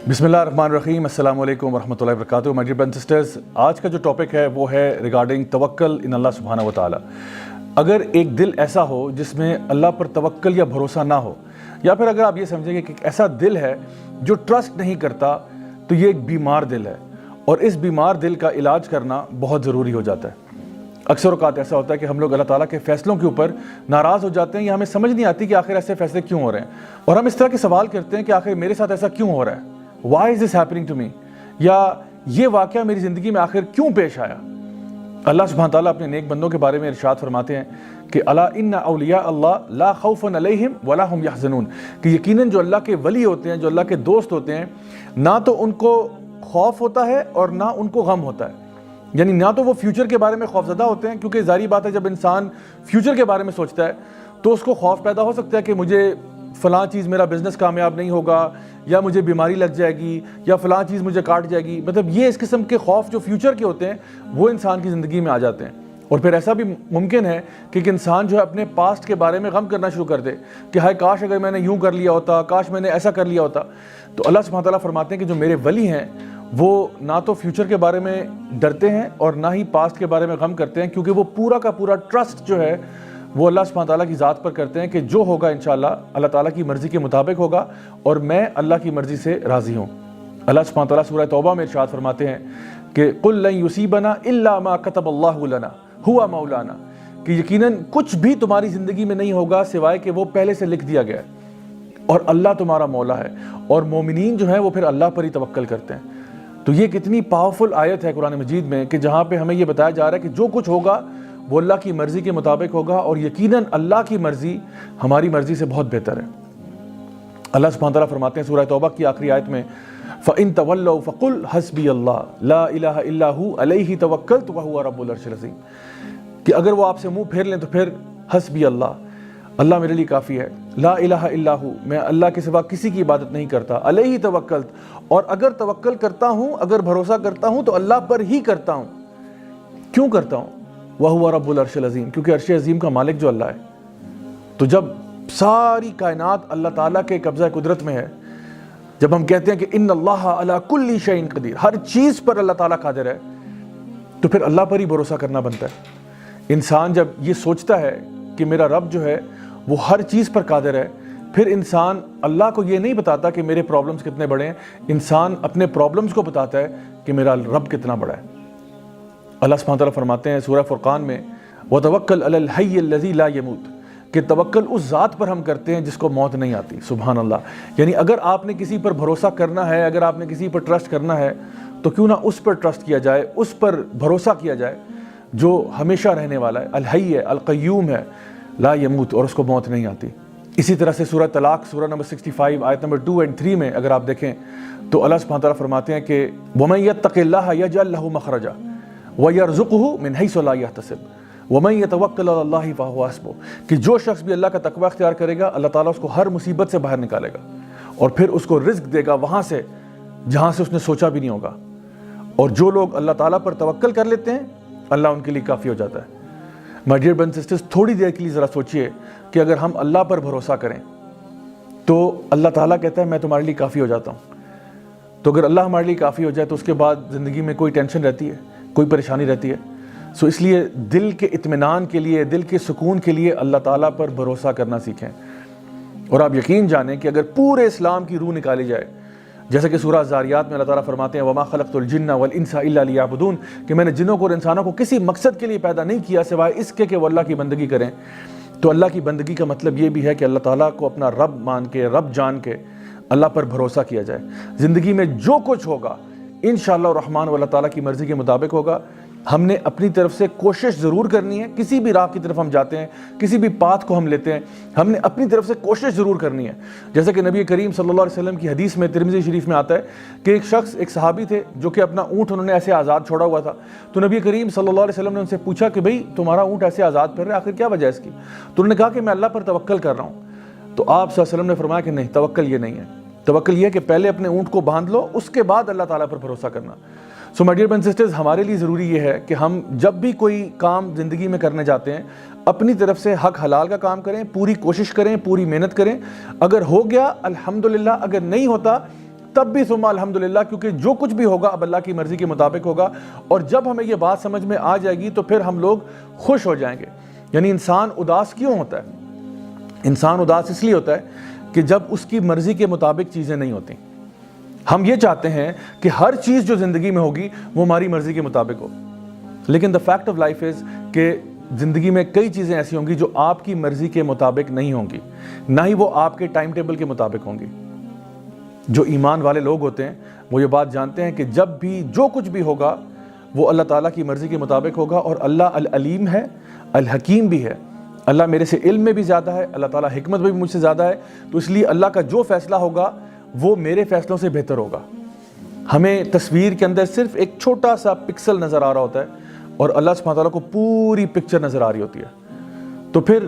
بسم اللہ الرحمن الرحیم، السلام علیکم ورحمۃ اللہ وبرکاتہ۔ مائی ڈیئر برادرز اینڈ سسٹرز، آج کا جو ٹاپک ہے وہ ہے ریگارڈنگ توکل ان اللہ سبحانہ و تعالیٰ۔ اگر ایک دل ایسا ہو جس میں اللہ پر توکل یا بھروسہ نہ ہو، یا پھر اگر آپ یہ سمجھیں گے کہ ایک ایسا دل ہے جو ٹرسٹ نہیں کرتا، تو یہ ایک بیمار دل ہے، اور اس بیمار دل کا علاج کرنا بہت ضروری ہو جاتا ہے۔ اکثر اوقات ایسا ہوتا ہے کہ ہم لوگ اللہ تعالیٰ کے فیصلوں کے اوپر ناراض ہو جاتے ہیں، یا ہمیں سمجھ نہیں آتی کہ آخر ایسے فیصلے کیوں ہو رہے ہیں، اور ہم اس طرح کے سوال کرتے ہیں کہ آخر میرے ساتھ ایسا کیوں ہو رہا ہے، why is this happening to me، یا یہ واقعہ میری زندگی میں آخر کیوں پیش آیا۔ اللہ سبحانہ تعالیٰ اپنے نیک بندوں کے بارے میں ارشاد فرماتے ہیں کہ الا ان اولیاء اللہ لا خوف علیہم ولا هم یحزنون، کہ یقیناً جو اللہ کے ولی ہوتے ہیں، جو اللہ کے دوست ہوتے ہیں، نہ تو ان کو خوف ہوتا ہے اور نہ ان کو غم ہوتا ہے، یعنی نہ تو وہ فیوچر کے بارے میں خوفزدہ ہوتے ہیں، کیونکہ ظاہری بات ہے جب انسان فیوچر کے بارے میں سوچتا ہے تو اس کو خوف پیدا ہو سکتا ہے کہ مجھے فلاں چیز، میرا بزنس کامیاب نہیں ہوگا، یا مجھے بیماری لگ جائے گی، یا فلاں چیز مجھے کاٹ جائے گی۔ مطلب یہ اس قسم کے خوف جو فیوچر کے ہوتے ہیں وہ انسان کی زندگی میں آ جاتے ہیں، اور پھر ایسا بھی ممکن ہے کہ ایک انسان جو ہے اپنے پاسٹ کے بارے میں غم کرنا شروع کر دے کہ ہائے کاش اگر میں نے یوں کر لیا ہوتا، کاش میں نے ایسا کر لیا ہوتا۔ تو اللہ سبحانہ تعالیٰ فرماتے ہیں کہ جو میرے ولی ہیں وہ نہ تو فیوچر کے بارے میں ڈرتے ہیں اور نہ ہی پاسٹ کے بارے میں غم کرتے ہیں، کیونکہ وہ پورا کا پورا ٹرسٹ جو ہے وہ اللہ سبحانہ تعالیٰ کی ذات پر کرتے ہیں کہ جو ہوگا انشاءاللہ اللہ تعالیٰ کی مرضی کے مطابق ہوگا، اور میں اللہ کی مرضی سے راضی ہوں۔ اللہ سبحانہ تعالیٰ سورہ توبہ میں ارشاد فرماتے ہیں کہ قُل لَن يُصِيبَنَا إِلَّا مَا كَتَبَ اللَّهُ لَنَا هُوَ مَوْلَانَا، کہ یقیناً کچھ بھی تمہاری زندگی میں نہیں ہوگا سوائے کہ وہ پہلے سے لکھ دیا گیا ہے، اور اللہ تمہارا مولا ہے، اور مومنین جو ہیں وہ پھر اللہ پر ہی توکل کرتے ہیں۔ تو یہ کتنی پاورفل آیت ہے قرآن مجید میں کہ جہاں پہ ہمیں یہ بتایا جا رہا ہے کہ جو کچھ ہوگا وہ اللہ کی مرضی کے مطابق ہوگا، اور یقیناً اللہ کی مرضی ہماری مرضی سے بہت بہتر ہے۔ اللہ سبحانہ تعالیٰ فرماتے ہیں سورہ توبہ کی آخری آیت میں فَإِن تَوَلَّوْا فَقُلْ حَسْبِيَ اللَّهُ لَا إِلَهَ إِلَّا هُوَ عَلَيْهِ تَوَكَّلْتُ وَهُوَ رَبُّ الْعَرْشِ الْعَظِيمِ، کہ اگر وہ آپ سے منہ پھیر لیں تو پھر حسبی اللہ میرے لیے کافی ہے، لا الہ الا ہو، میں اللہ کے سوا کسی کی عبادت نہیں کرتا، علیہ توکلت، اور اگر توکل کرتا ہوں، اگر بھروسہ کرتا ہوں تو اللہ پر ہی کرتا ہوں۔ کیوں کرتا ہوں؟ وَهُوَ رَبُّ الْعَرْشِ الْعَظِيمِ، کیونکہ عرش عظیم کا مالک جو اللہ ہے۔ تو جب ساری کائنات اللہ تعالیٰ کے قبضہ قدرت میں ہے، جب ہم کہتے ہیں کہ ان اللہ علی کل شیء قدیر، ہر چیز پر اللہ تعالیٰ قادر ہے، تو پھر اللہ پر ہی بھروسہ کرنا بنتا ہے۔ انسان جب یہ سوچتا ہے کہ میرا رب جو ہے وہ ہر چیز پر قادر ہے، پھر انسان اللہ کو یہ نہیں بتاتا کہ میرے پرابلمز کتنے بڑے ہیں، انسان اپنے پرابلمز کو بتاتا ہے کہ میرا رب کتنا بڑا ہے۔ اللہ سبحانہ تعالیٰ فرماتے ہیں سورہ فرقان میں وَتَوَكَّلْ عَلَى الْحَيِّ الَّذِي لَا يَمُوتُ، کہ توکل اس ذات پر ہم کرتے ہیں جس کو موت نہیں آتی۔ سبحان اللہ، یعنی اگر آپ نے کسی پر بھروسہ کرنا ہے، اگر آپ نے کسی پر ٹرسٹ کرنا ہے، تو کیوں نہ اس پر ٹرسٹ کیا جائے، اس پر بھروسہ کیا جائے جو ہمیشہ رہنے والا ہے، الحی ہے، القیوم ہے، لا یموت، اور اس کو موت نہیں آتی۔ اسی طرح سے سورہ طلاق سورہ نمبر 65 آیت نمبر 2 اور 3 میں اگر آپ دیکھیں تو اللہ سبحانہ تعالیٰ فرماتے ہیں کہ وَمَن يَتَّقِ اللَّهَ يَجْعَل لَهُ مَخْرَجًا وَيَرْزُقْهُ مِنْ حَيْثُ لَا يَحْتَسِبُ وَمَن يَتَوَكَّلْ عَلَى اللَّهِ فَهُوَ حَسْبُهُ، کہ جو شخص بھی اللہ کا تقوی اختیار کرے گا اللہ تعالیٰ اس کو ہر مصیبت سے باہر نکالے گا، اور پھر اس کو رزق دے گا وہاں سے جہاں سے اس نے سوچا بھی نہیں ہوگا۔ اور جو لوگ اللہ تعالیٰ پر توکل کر لیتے ہیں اللہ ان کے لیے کافی ہو جاتا ہے۔ مائی ڈیئر برادرز اینڈ سسٹرز، تھوڑی دیر کے لیے ذرا سوچئے کہ اگر ہم اللہ پر بھروسہ کریں تو اللہ تعالیٰ کہتا ہے میں تمہارے لیے کافی ہو جاتا ہوں۔ تو اگر اللہ ہمارے لیے کافی ہو جائے تو اس کے بعد زندگی میں کوئی ٹینشن رہتی ہے، کوئی پریشانی رہتی ہے؟ سو اس لیے دل کے اطمینان کے لیے، دل کے سکون کے لیے اللہ تعالیٰ پر بھروسہ کرنا سیکھیں۔ اور آپ یقین جانیں کہ اگر پورے اسلام کی روح نکالی جائے، جیسا کہ سورہ زاریات میں اللہ تعالیٰ فرماتے ہیں وَمَا خَلَقْتُ الْجِنَّ وَالْإِنسَ إِلَّا لِيَعْبُدُونَ، کہ میں نے جنوں کو اور انسانوں کو کسی مقصد کے لیے پیدا نہیں کیا سوائے اس کے کہ وہ اللہ کی بندگی کریں۔ تو اللہ کی بندگی کا مطلب یہ بھی ہے کہ اللہ تعالیٰ کو اپنا رب مان کے، رب جان کے اللہ پر بھروسہ کیا جائے۔ زندگی میں جو کچھ ہوگا انشاءاللہ الرحمن وہ اللہ تعالیٰ کی مرضی کے مطابق ہوگا۔ ہم نے اپنی طرف سے کوشش ضرور کرنی ہے، کسی بھی راہ کی طرف ہم جاتے ہیں، کسی بھی پاتھ کو ہم لیتے ہیں، ہم نے اپنی طرف سے کوشش ضرور کرنی ہے۔ جیسا کہ نبی کریم صلی اللہ علیہ وسلم کی حدیث میں ترمذی شریف میں آتا ہے کہ ایک شخص، ایک صحابی تھے جو کہ اپنا اونٹ انہوں نے ایسے آزاد چھوڑا ہوا تھا، تو نبی کریم صلی اللہ علیہ وسلم نے ان سے پوچھا کہ بھئی تمہارا اونٹ ایسے آزاد پھر رہا ہے، آخر کیا وجہ ہے اس کی؟ تو انہوں نے کہا کہ میں اللہ پر توکل کر رہا ہوں۔ تو آپ صلی اللہ علیہ وسلم نے فرمایا کہ نہیں، توکل یہ نہیں ہے، توکل یہ ہے کہ پہلے اپنے اونٹ کو باندھ لو، اس کے بعد اللہ تعالیٰ پر بھروسہ کرنا۔ So my dear brothers and sisters, ہمارے لیے ضروری یہ ہے کہ ہم جب بھی کوئی کام زندگی میں کرنے جاتے ہیں اپنی طرف سے حق حلال کا کام کریں، پوری کوشش کریں، پوری محنت کریں۔ اگر ہو گیا الحمدللہ، اگر نہیں ہوتا تب بھی ثم الحمدللہ، کیونکہ جو کچھ بھی ہوگا اب اللہ کی مرضی کے مطابق ہوگا. اور جب ہمیں یہ بات سمجھ میں آ جائے گی تو پھر ہم لوگ خوش ہو جائیں گے. یعنی انسان اداس کیوں ہوتا ہے؟ انسان اداس اس لیے ہوتا ہے کہ جب اس کی مرضی کے مطابق چیزیں نہیں ہوتی. ہم یہ چاہتے ہیں کہ ہر چیز جو زندگی میں ہوگی وہ ہماری مرضی کے مطابق ہو، لیکن the fact of life is کہ زندگی میں کئی چیزیں ایسی ہوں گی جو آپ کی مرضی کے مطابق نہیں ہوں گی، نہ ہی وہ آپ کے ٹائم ٹیبل کے مطابق ہوں گی. جو ایمان والے لوگ ہوتے ہیں وہ یہ بات جانتے ہیں کہ جب بھی جو کچھ بھی ہوگا وہ اللہ تعالیٰ کی مرضی کے مطابق ہوگا. اور اللہ العلیم ہے، الحکیم بھی ہے. اللہ میرے سے علم میں بھی زیادہ ہے، اللہ تعالیٰ حکمت میں بھی مجھ سے زیادہ ہے. تو اس لیے اللہ کا جو فیصلہ ہوگا وہ میرے فیصلوں سے بہتر ہوگا. ہمیں تصویر کے اندر صرف ایک چھوٹا سا پکسل نظر آ رہا ہوتا ہے اور اللہ سبحانہ تعالیٰ کو پوری پکچر نظر آ رہی ہوتی ہے. تو پھر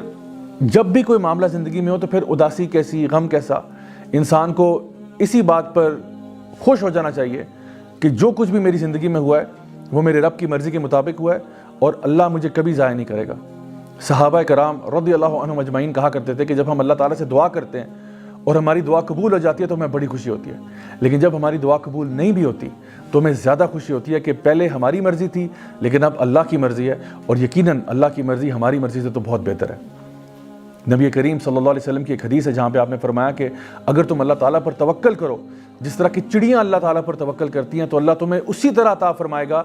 جب بھی کوئی معاملہ زندگی میں ہو تو پھر اداسی کیسی، غم کیسا، انسان کو اسی بات پر خوش ہو جانا چاہیے کہ جو کچھ بھی میری زندگی میں ہوا ہے وہ میرے رب کی مرضی کے مطابق ہوا ہے اور اللہ مجھے کبھی ضائع نہیں کرے گا. صحابہ کرام رضی اللہ عنہم اجمعین کہا کرتے تھے کہ جب ہم اللہ تعالیٰ سے دعا کرتے ہیں اور ہماری دعا قبول ہو جاتی ہے تو ہمیں بڑی خوشی ہوتی ہے، لیکن جب ہماری دعا قبول نہیں بھی ہوتی تو ہمیں زیادہ خوشی ہوتی ہے کہ پہلے ہماری مرضی تھی لیکن اب اللہ کی مرضی ہے، اور یقیناً اللہ کی مرضی ہماری مرضی سے تو بہت بہتر ہے. نبی کریم صلی اللہ علیہ وسلم کی ایک حدیث ہے جہاں پہ آپ نے فرمایا کہ اگر تم اللہ تعالیٰ پر توکل کرو جس طرح کی چڑیاں اللہ تعالیٰ پر توکل کرتی ہیں تو اللہ تمہیں اسی طرح عطا فرمائے گا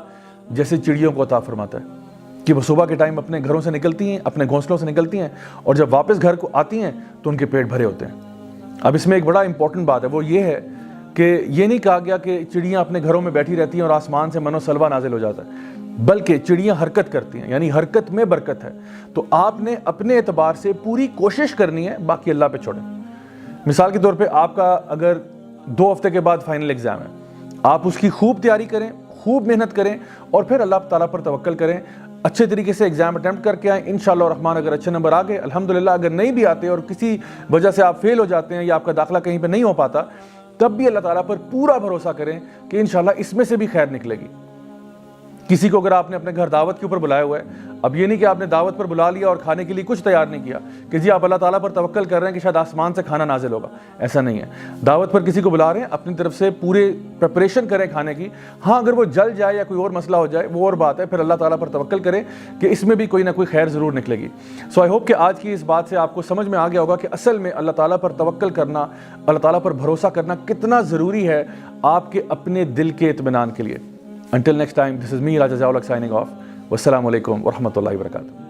جیسے چڑیوں کو عطا فرماتا ہے. کہ وہ صبح کے ٹائم اپنے گھروں سے نکلتی ہیں، اپنے گھونسلوں سے نکلتی ہیں، اور جب واپس گھر کو آتی ہیں تو ان کے پیٹ بھرے ہوتے ہیں. اب اس میں ایک بڑا امپورٹنٹ بات ہے، وہ یہ ہے کہ یہ نہیں کہا گیا کہ چڑیاں اپنے گھروں میں بیٹھی رہتی ہیں اور آسمان سے من و سلوہ نازل ہو جاتا ہے، بلکہ چڑیاں حرکت کرتی ہیں، یعنی حرکت میں برکت ہے. تو آپ نے اپنے اعتبار سے پوری کوشش کرنی ہے، باقی اللہ پہ چھوڑیں. مثال کے طور پہ آپ کا اگر 2 ہفتے کے بعد فائنل ایگزام ہے، آپ اس کی خوب تیاری کریں، خوب محنت کریں اور پھر اللہ تعالیٰ پر توکل کریں. اچھے طریقے سے ایگزام اٹیمپٹ کر کے آئیں، انشاءاللہ الرحمن اگر اچھے نمبر آ گئے الحمدللہ، اگر نہیں بھی آتے اور کسی وجہ سے آپ فیل ہو جاتے ہیں یا آپ کا داخلہ کہیں پہ نہیں ہو پاتا تب بھی اللہ تعالیٰ پر پورا بھروسہ کریں کہ انشاءاللہ اس میں سے بھی خیر نکلے گی. کسی کو اگر آپ نے اپنے گھر دعوت کے اوپر بلایا ہوا ہے، اب یہ نہیں کہ آپ نے دعوت پر بلا لیا اور کھانے کے لیے کچھ تیار نہیں کیا کہ جی آپ اللہ تعالیٰ پر توکل کر رہے ہیں کہ شاید آسمان سے کھانا نازل ہوگا. ایسا نہیں ہے. دعوت پر کسی کو بلا رہے ہیں، اپنی طرف سے پورے پریپریشن کریں کھانے کی. ہاں اگر وہ جل جائے یا کوئی اور مسئلہ ہو جائے وہ اور بات ہے، پھر اللہ تعالیٰ پر توکل کریں کہ اس میں بھی کوئی نہ کوئی خیر ضرور نکلے گی. سو آئی ہوپ کہ آج کی اس بات سے آپ کو سمجھ میں آ گیا ہوگا کہ اصل میں اللہ تعالیٰ پر توکل کرنا، اللہ تعالیٰ پر بھروسہ کرنا کتنا ضروری ہے آپ کے اپنے دل کے اطمینان کے لیے. Until next time, this is me, Raja Zawlak, signing off. Wassalamu alaikum wa rahmatullahi wa barakatuh.